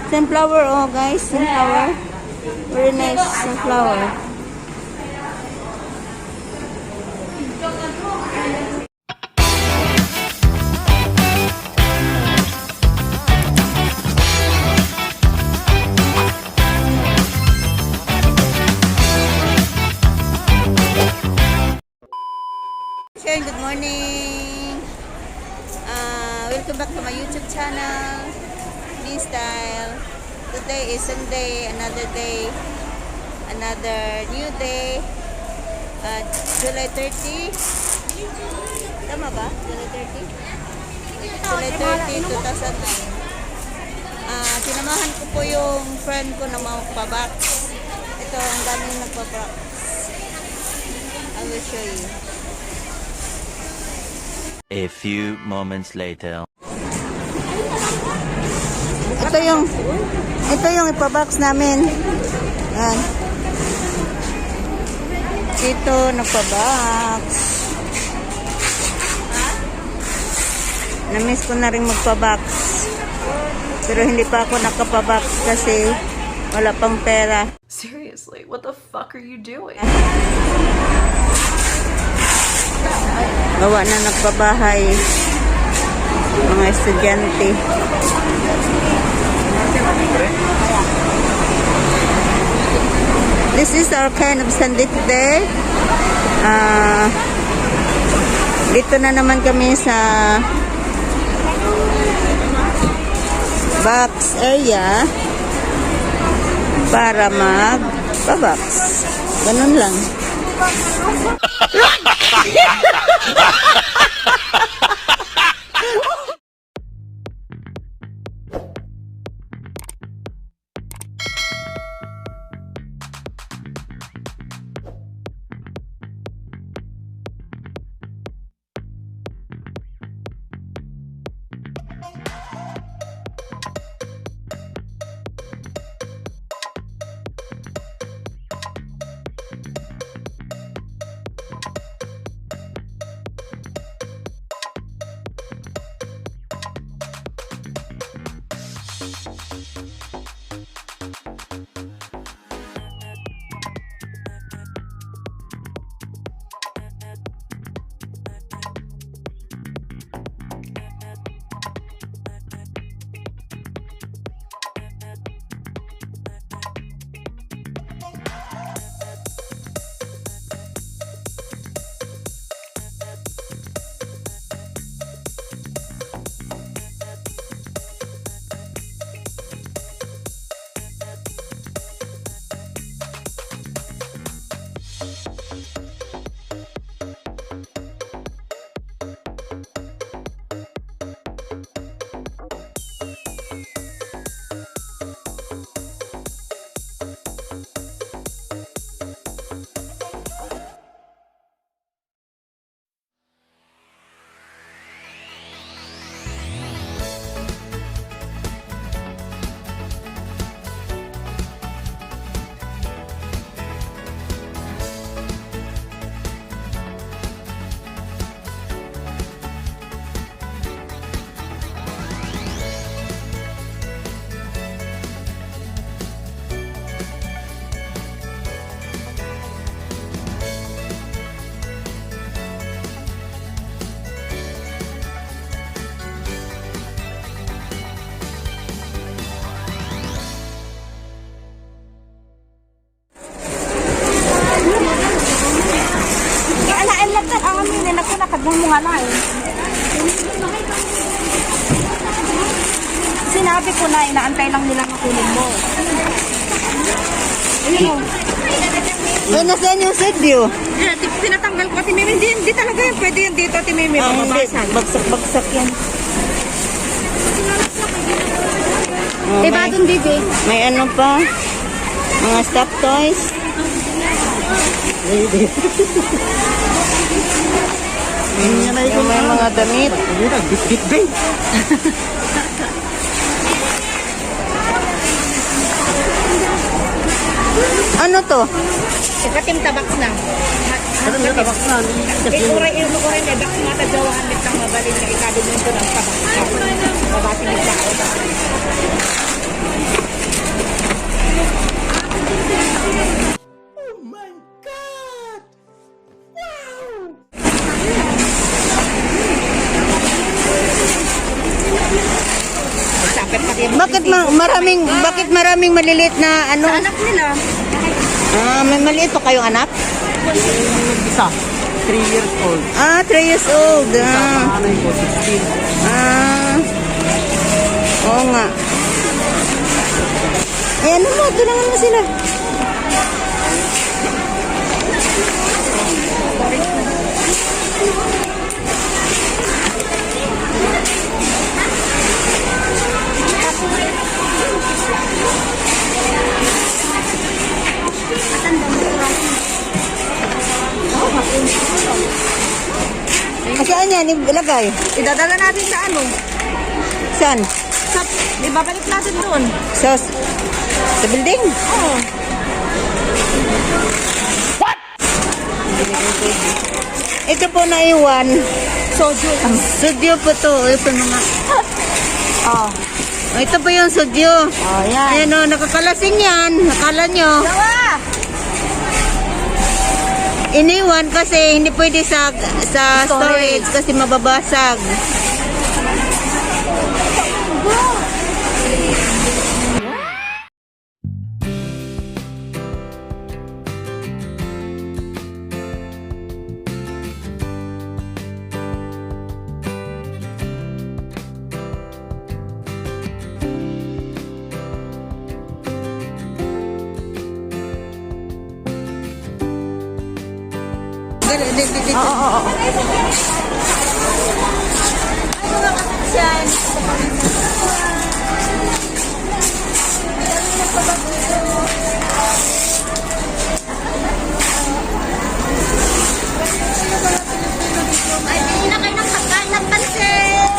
Sunflower, oh guys, sunflower. Very nice sunflower. Good morning. Welcome back to my YouTube channel, Me Style. Today is Sunday, another day, another new day. July 30. Tama ba? July 30? July 30, 2009. Sinamahan ko po yung friend ko na magpa-box. Ito, ang daming nagpa-box. I will show you. A few moments later. Ito yung ipa-box namin. Yan. Ito nagpa-box. Na-miss ko na rin magpa-box. Pero hindi pa ako nakapa-box kasi wala pang pera. Seriously, what the fuck are you doing? Gawa na nagpabahay mga estudyante. This is our kind of Sunday today. Dito na naman kami sa box area para mag-box. Ganun lang. Sinabi ko na, inaantay lang nila makunin mo. Ayun o. Nasaan yung side view? Tinatanggal ko, Timimi. Hindi talaga yun. Pwede yun dito, Timimi. Mababasan. Bagsak-bagsak yan. Diba dun, Bibi? May ano pa? Mga stuffed toys. Yung may mga damit. Ano to? Ikatim tabaks na. Ikatim tabaks na. Ikuray niya. Dak nga tadyawahan nit ng mabalin na ikadin nito ng tabaks. Mabating nito. Bakit maraming maliliit na ano? Sa anak nila. May maliit pa kayong anak? Isa, 3 years old. 3 years old. Panganay ko, 16. Oo nga. Ano mo, tulungan mo sila. Saan yan? Ilagay? Idadala natin sa ano? Saan? Sa, ibabalik natin doon. Sa building? Oo. Ito po naiwan. Soju. Sudyo po to. Ito mga... Oh. Ito po yung sudyo. Oh, yan. Ayan o, nakakalasing yan. Nakala nyo. Dawa! Iniwan kasi hindi pwede sa storage kasi mababasag. Ay, hindi na kayo ng pagkain ng pansit!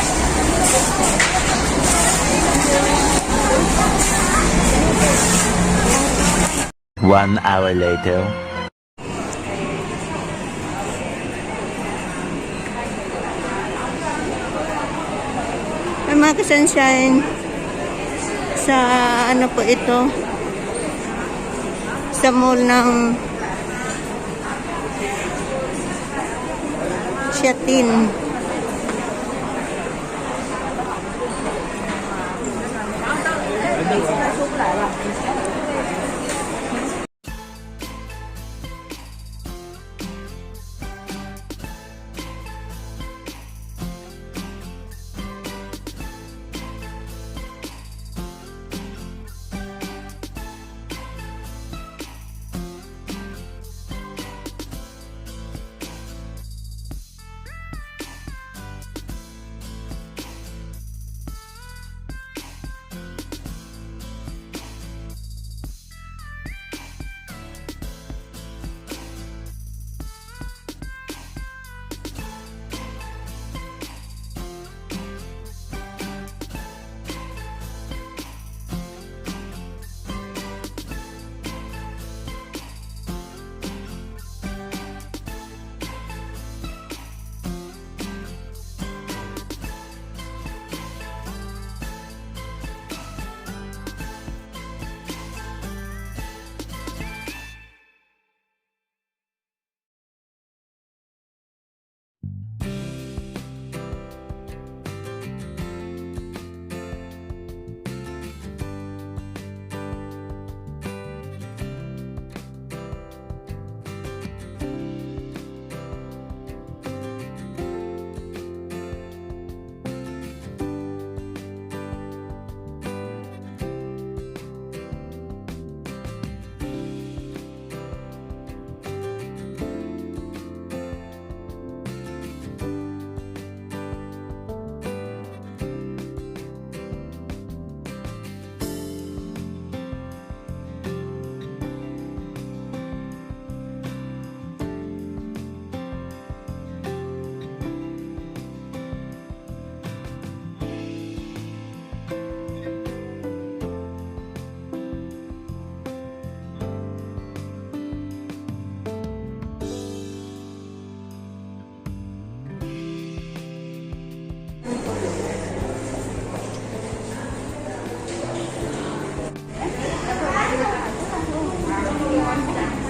1 hour later. Mga kasunshine, sa ano po ito, sa mall ng Shatin.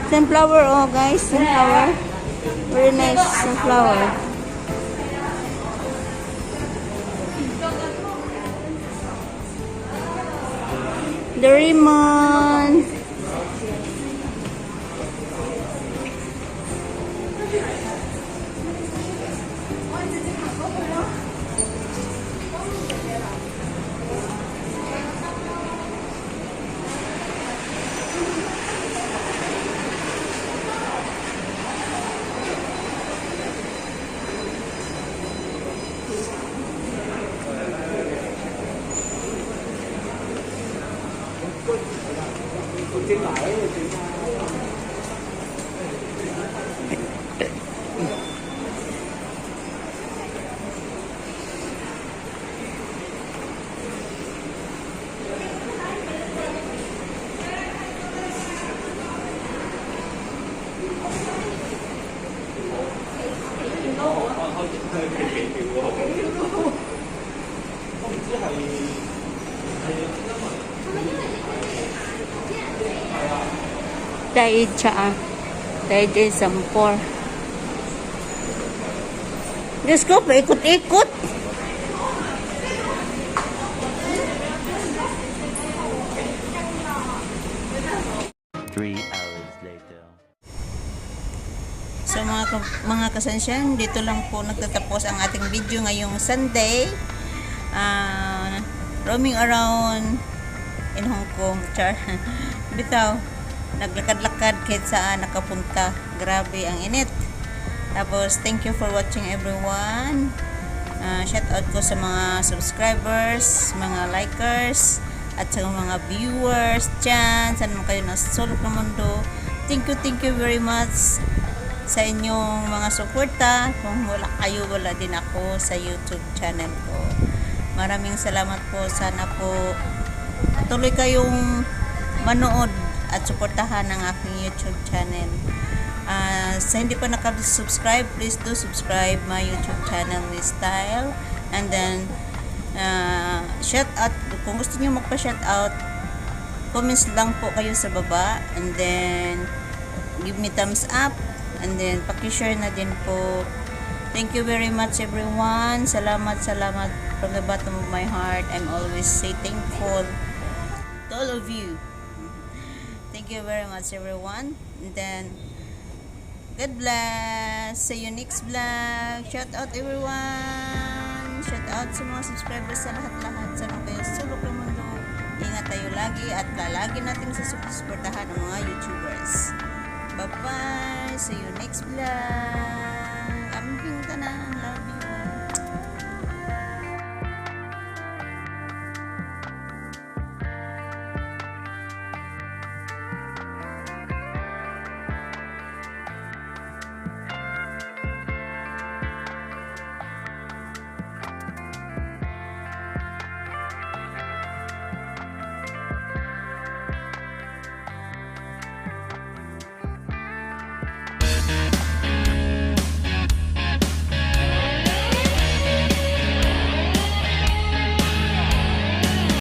Sunflower, oh guys, sunflower. Very nice sunflower. Doraemon. Daig siya ah. Daig din sampor. Diyos ko, paikot-ikot. Three hours later. So mga kasansyan, dito lang po nagtatapos ang ating video ngayong Sunday. Roaming around in Hong Kong. Char. Bitaw, naglakad-lakad kahit saan nakapunta. Grabe ang init. Tapos, thank you for watching everyone. Shout out ko sa mga subscribers, mga likers, at sa mga viewers dyan. Saan mo kayo nasa sulok ng mundo. Thank you very much sa inyong mga suporta. Kung wala kayo, wala din ako sa YouTube channel ko. Maraming salamat po. Sana po tuloy kayong manood at suportahan ang aking YouTube channel. Sa hindi pa nakasubscribe, please do subscribe my YouTube channel, Miss Style. And then shout out, kung gusto niyo magpa-shout out, comments lang po kayo sa baba, and then give me thumbs up, and then paki-share na din po. Thank you very much everyone. Salamat from the bottom of my heart. I'm always say thankful to all of you. Thank you very much everyone. And then God bless. See you next vlog. Shout out everyone. Shout out sa mga subscribers sa lahat-lahat. Sa mga kayo sulok ng mundo. Ingat tayo lagi at lalagi natin sa suportahan ng mga YouTubers. Bye-bye. See you next vlog.